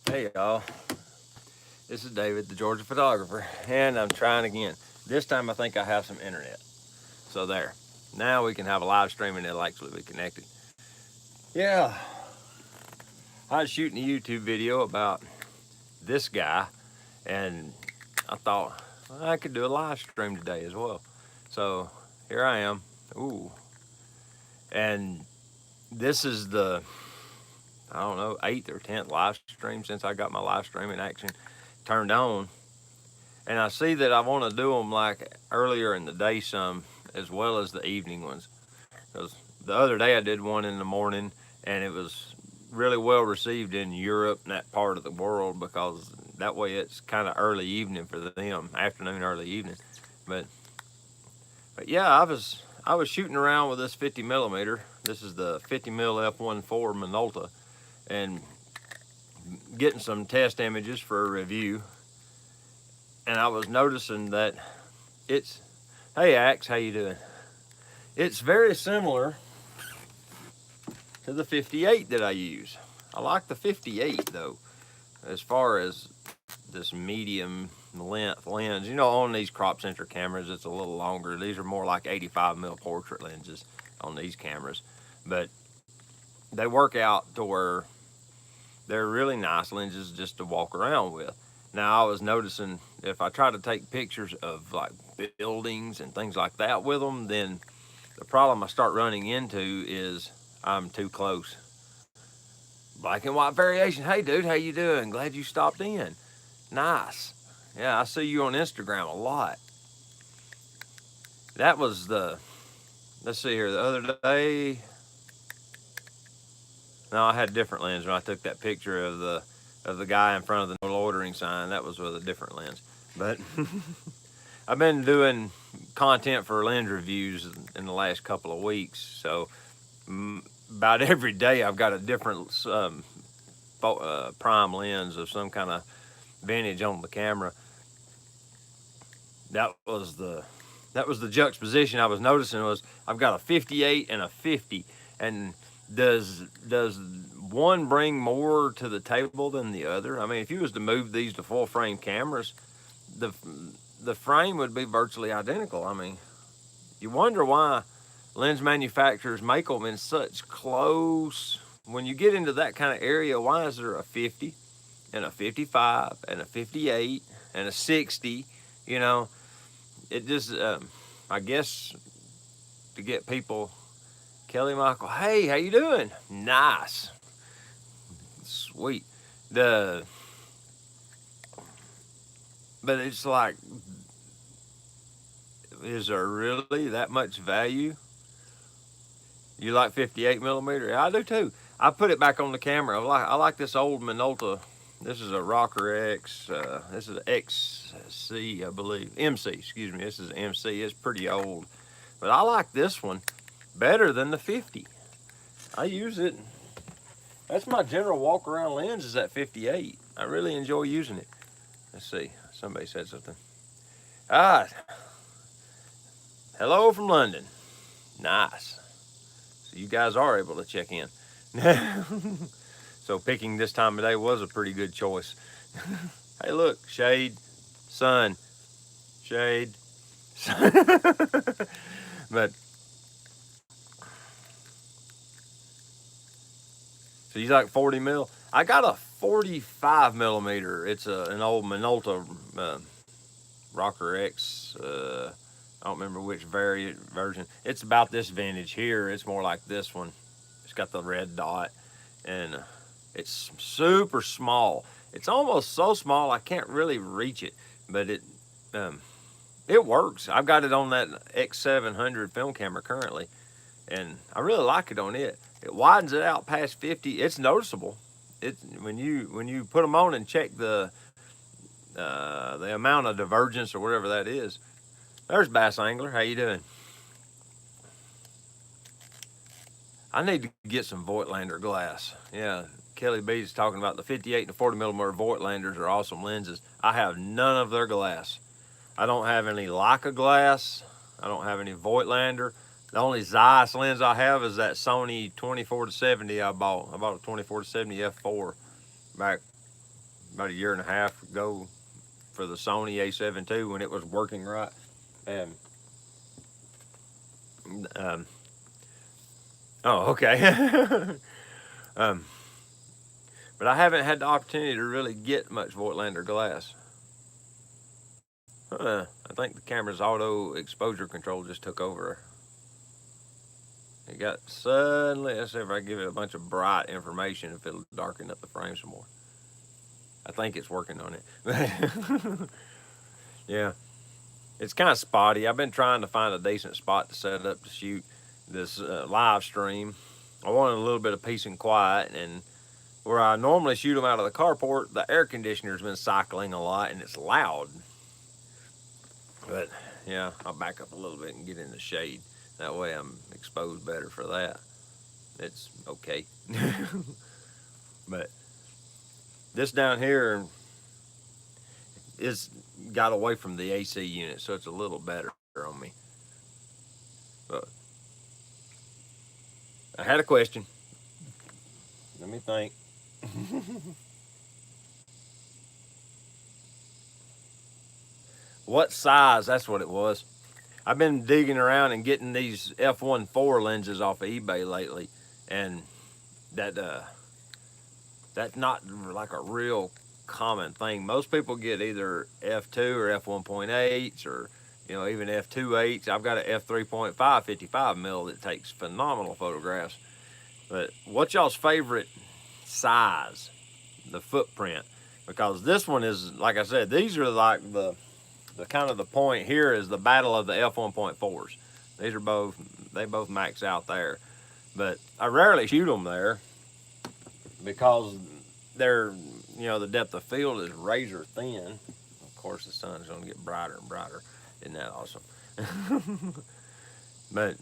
Hey y'all, this is David, the Georgia photographer, and I'm trying again. This time I think I have some internet. So there. Now we can have a live stream and it'll actually be connected. Yeah, I was shooting a YouTube video about this guy, and I thought well, I could do a live stream today as well. So here I am. Ooh, and this is the I don't know 8th or 10th live stream since I got my live streaming action turned on. And I see that I want to do them like earlier in the day some as well as the evening ones. Because the other day I did one in the morning and it was really well received in Europe and that part of the world because that way it's kind of early evening for them, afternoon, early evening. But but yeah, I was shooting around with this 50 millimeter. This is the 50 mil f1.4 Minolta and getting some test images for a review. And I was noticing that it's hey Axe, how you doing? It's very similar to the 58 that I use. I like the 58 though, as far as this medium length lens. You know, on these crop center cameras, it's a little longer. These are more like 85 mil portrait lenses on these cameras, but they work out to where they're really nice lenses just to walk around with. Now I was noticing if I try to take pictures of like buildings and things like that with them, then the problem I start running into is I'm too close. Black and white variation. Hey, dude, how you doing? Glad you stopped in. Nice. Yeah, I see you on Instagram a lot. That was the. Let's see here. The other day, no, I had a different lens when I took that picture of the guy in front of the no loitering sign. That was with a different lens. But I've been doing content for lens reviews in the last couple of weeks, so about every day I've got a different prime lens of some kind of vintage on the camera. That was the that was the juxtaposition I was noticing was I've got a 58 and a 50, and does one bring more to the table than the other? I mean, if you was to move these to full frame cameras, the the frame would be virtually identical. I mean, you wonder why lens manufacturers make them in such close. When you get into that kind of area, why is there a 50 and a 55 and a 58 and a 60? You know, it just, I guess, to get people. Kelly Michael, hey, how you doing? Nice, sweet. The but it's like, is there really that much value? You like 58 millimeter? Yeah, I do too. I put it back on the camera. I like this old Minolta. This is a Rocker X. This is an XC, I believe. MC, excuse me. This is an MC. It's pretty old, but I like this one better than the 50. I use it. That's my general walk around lens. Is that 58? I really enjoy using it. Let's see. Somebody said something. Ah, hello from London. Nice. So you guys are able to check in. So picking this time of day was a pretty good choice. Hey, look, shade, sun, shade, sun. But so you like 40 mil? I got a 45 millimeter. It's an old Minolta Rocker X. I don't remember which version. It's about this vintage here. It's more like this one. It's got the red dot, and it's super small. It's almost so small I can't really reach it, but um, it works. I've got it on that X700 film camera currently, and I really like it on it. It widens it out past 50. It's noticeable. It when you put them on and check the amount of divergence or whatever that is. There's Bass Angler. How you doing? I need to get some Voigtlander glass. Yeah, Kelly B's talking about the 58 and the 40 millimeter Voigtlanders are awesome lenses. I have none of their glass. I don't have any Leica glass. I don't have any Voigtlander. The only Zeiss lens I have is that Sony 24 to 70 I bought. I bought a 24 to 70 f4 back about a year and a half ago for the Sony A7 II when it was working right. And um, oh, okay. um, but I haven't had the opportunity to really get much Voigtlander glass. I think the camera's auto exposure control just took over. It got suddenly, let's see if I give it a bunch of bright information, if it'll darken up the frame some more. I think it's working on it. Yeah, it's kind of spotty. I've been trying to find a decent spot to set up to shoot this live stream. I wanted a little bit of peace and quiet, and where I normally shoot them out of the carport, the air conditioner's been cycling a lot and it's loud. But yeah, I'll back up a little bit and get in the shade. That way I'm exposed better for that. It's okay. But this down here is got away from the AC unit, so it's a little better on me. But I had a question. Let me think. What size? That's what it was. I've been digging around and getting these f1.4 lenses off of eBay lately, and that's not like a real common thing. Most people get either f2 or f1.8s or even f2.8s. I've got an f3.5 55 mil that takes phenomenal photographs. But what's y'all's favorite size? The footprint, because this one is, like I said, these are like the kind of the point here is the battle of the f1.4s. These are they both max out there, but I rarely shoot them there because they're, the depth of field is razor thin. Of course, the sun's going to get brighter and brighter. Isn't that awesome? But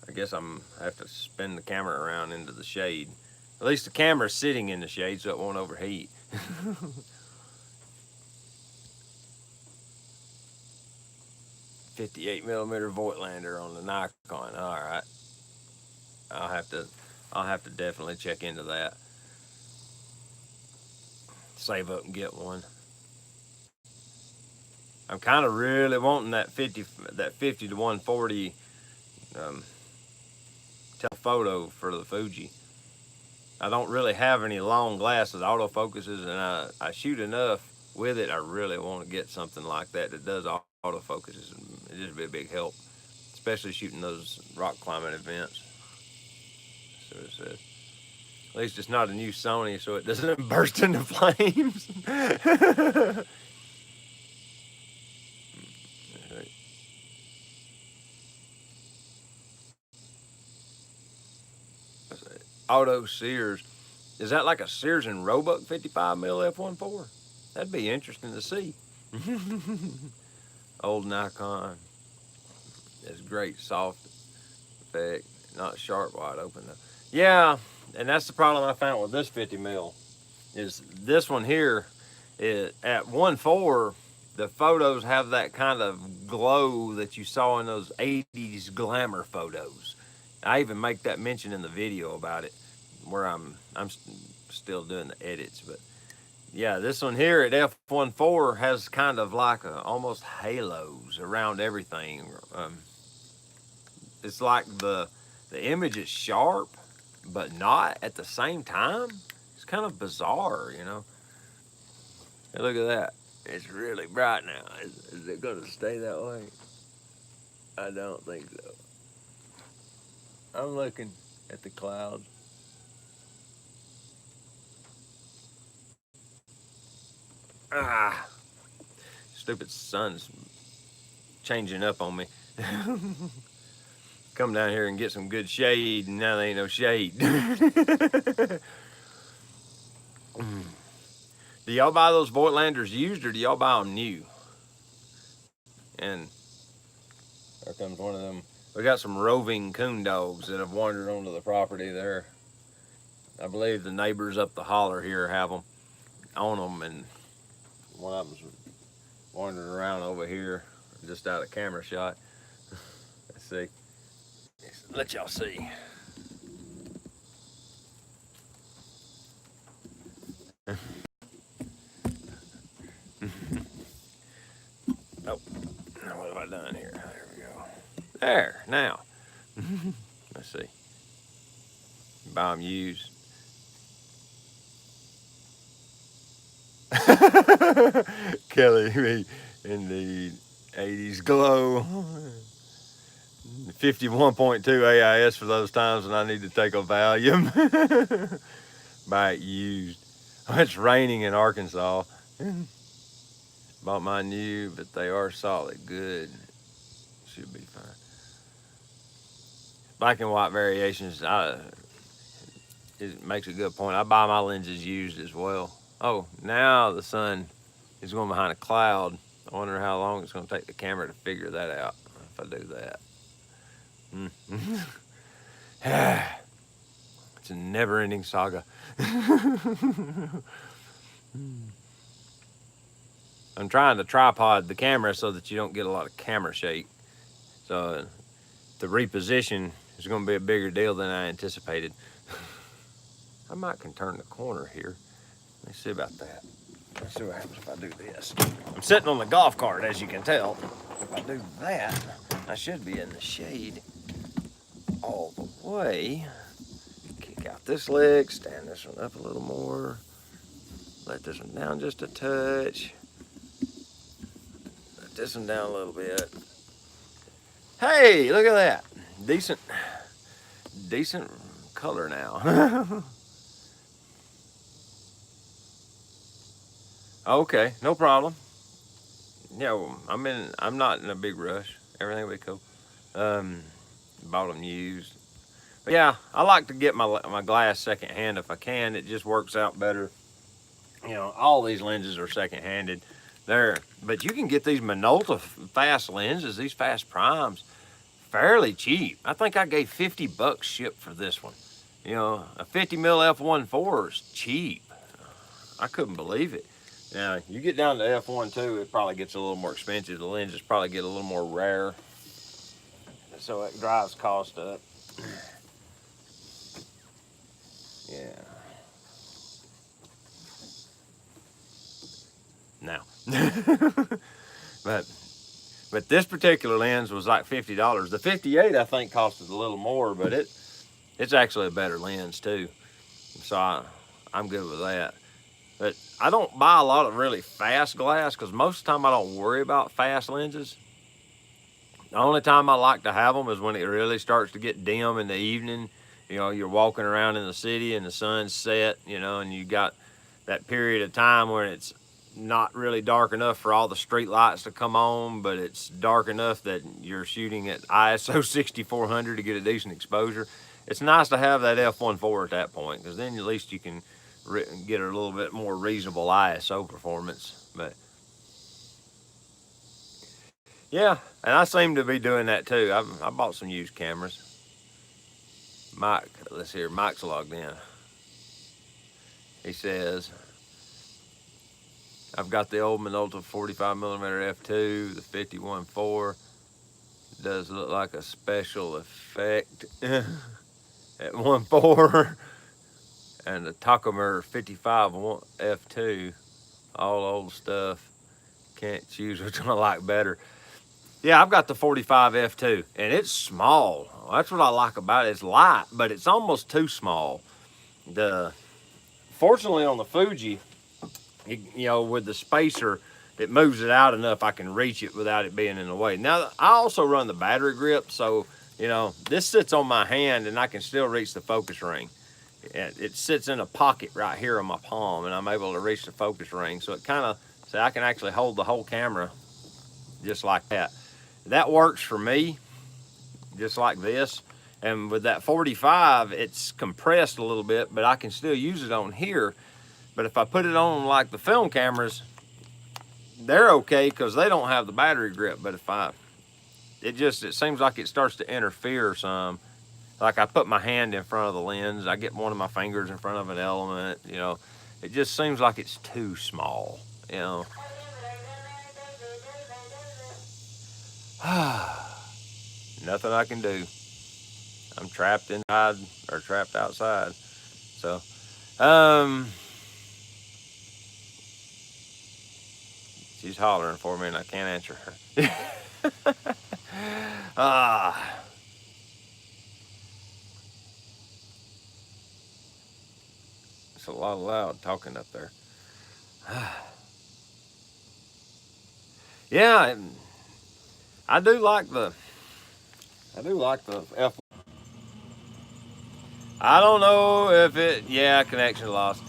I guess I have to spin the camera around into the shade. At least the camera's sitting in the shade so it won't overheat. 58 millimeter Voigtlander on the Nikon. All right, I'll have to definitely check into that. Save up and get one. I'm kind of really wanting that 50 to 140 telephoto for the Fuji. I don't really have any long glasses, autofocuses, and I shoot enough with it. I really want to get something like that does autofocuses. It'd just be a big help, especially shooting those rock climbing events. So it says. At least it's not a new Sony, so it doesn't burst into flames. Auto Sears. Is that like a Sears and Roebuck 55 mil f1.4? That'd be interesting to see. Old Nikon. It's great soft effect, not sharp wide open though. Yeah, and that's the problem I found with this 50 mil. Is this one here is at 1.4, the photos have that kind of glow that you saw in those 80s glamour photos. I even make that mention in the video about it, where I'm still doing the edits. But yeah, this one here at f1.4 has kind of like almost halos around everything. It's like the image is sharp, but not at the same time. It's kind of bizarre, Hey, look at that. It's really bright now. Is it going to stay that way? I don't think so. I'm looking at the clouds. Stupid sun's changing up on me. Come down here and get some good shade, and now there ain't no shade. Do y'all buy those Voigtlanders used, or do y'all buy them new? And there comes one of them. We got some roving coon dogs that have wandered onto the property there. I believe the neighbors up the holler here have them on them, and one of them's wandering around over here, just out of camera shot. Let's see. Let y'all see. Oh, what have I done here? There we go. There, now. Let's see. Buy them used. Kelly, me in the 80s glow. 51.2 AIS for those times when I need to take a Valium. Buy it used. Oh, it's raining in Arkansas. Bought mine new, but they are solid. Good. Should be fine. Black and white variations. It makes a good point. I buy my lenses used as well. Oh, now the sun is going behind a cloud. I wonder how long it's going to take the camera to figure that out if I do that. It's a never-ending saga. I'm trying to tripod the camera so that you don't get a lot of camera shake. So the reposition is going to be a bigger deal than I anticipated. I might can turn the corner here. Let's see about that. Let's see what happens if I do this. I'm sitting on the golf cart, as you can tell. If I do that, I should be in the shade all the way. Kick out this leg, stand this one up a little more. Let this one down just a touch. Let this one down a little bit. Hey, look at that. Decent color now. Okay, no problem. Yeah, well, I'm not in a big rush. Everything will be cool. Bought them used. But yeah, I like to get my glass secondhand if I can. It just works out better. You know, all these lenses are second-handed. But you can get these Minolta fast lenses, these fast primes, fairly cheap. I think I gave $50 shipped for this one. You know, a 50 mil f1.4 is cheap. I couldn't believe it. Now, you get down to f1.2, it probably gets a little more expensive. The lenses probably get a little more rare. So it drives cost up. Yeah. Now. But this particular lens was like $50. The 58 I think costed a little more, but it's actually a better lens too. So I'm good with that. But I don't buy a lot of really fast glass because most of the time I don't worry about fast lenses. The only time I like to have them is when it really starts to get dim in the evening. You know, you're walking around in the city and the sun's set, you know, and you got that period of time where it's not really dark enough for all the street lights to come on, but it's dark enough that you're shooting at ISO 6400 to get a decent exposure. It's nice to have that f1.4 at that point because then at least you can get a little bit more reasonable ISO performance. But yeah, and I seem to be doing that too. I bought some used cameras. Mike, let's hear, Mike's logged in. He says, I've got the old Minolta 45mm f2, the 51.4. Does look like a special effect at 1.4. And the Tacomer 55 f2, all old stuff. Can't choose which one I like better. Yeah, I've got the 45 f2, and it's small. That's what I like about it. It's light, but it's almost too small. Fortunately on the Fuji, you know, with the spacer, it moves it out enough I can reach it without it being in the way. Now, I also run the battery grip, so, you know, this sits on my hand and I can still reach the focus ring. It sits in a pocket right here on my palm, and I'm able to reach the focus ring. So it kind of, so I can actually hold the whole camera just like that. That works for me, just like this. And with that 45, it's compressed a little bit, but I can still use it on here. But if I put it on like the film cameras, they're okay because they don't have the battery grip. But if it seems like it starts to interfere some. Like I put my hand in front of the lens, I get one of my fingers in front of an element, you know. It just seems like it's too small, you know. Nothing I can do. I'm trapped inside or trapped outside. So, She's hollering for me and I can't answer her. Ah. It's a lot of loud talking up there. Yeah, I do like the F. I don't know if it, yeah, connection lost.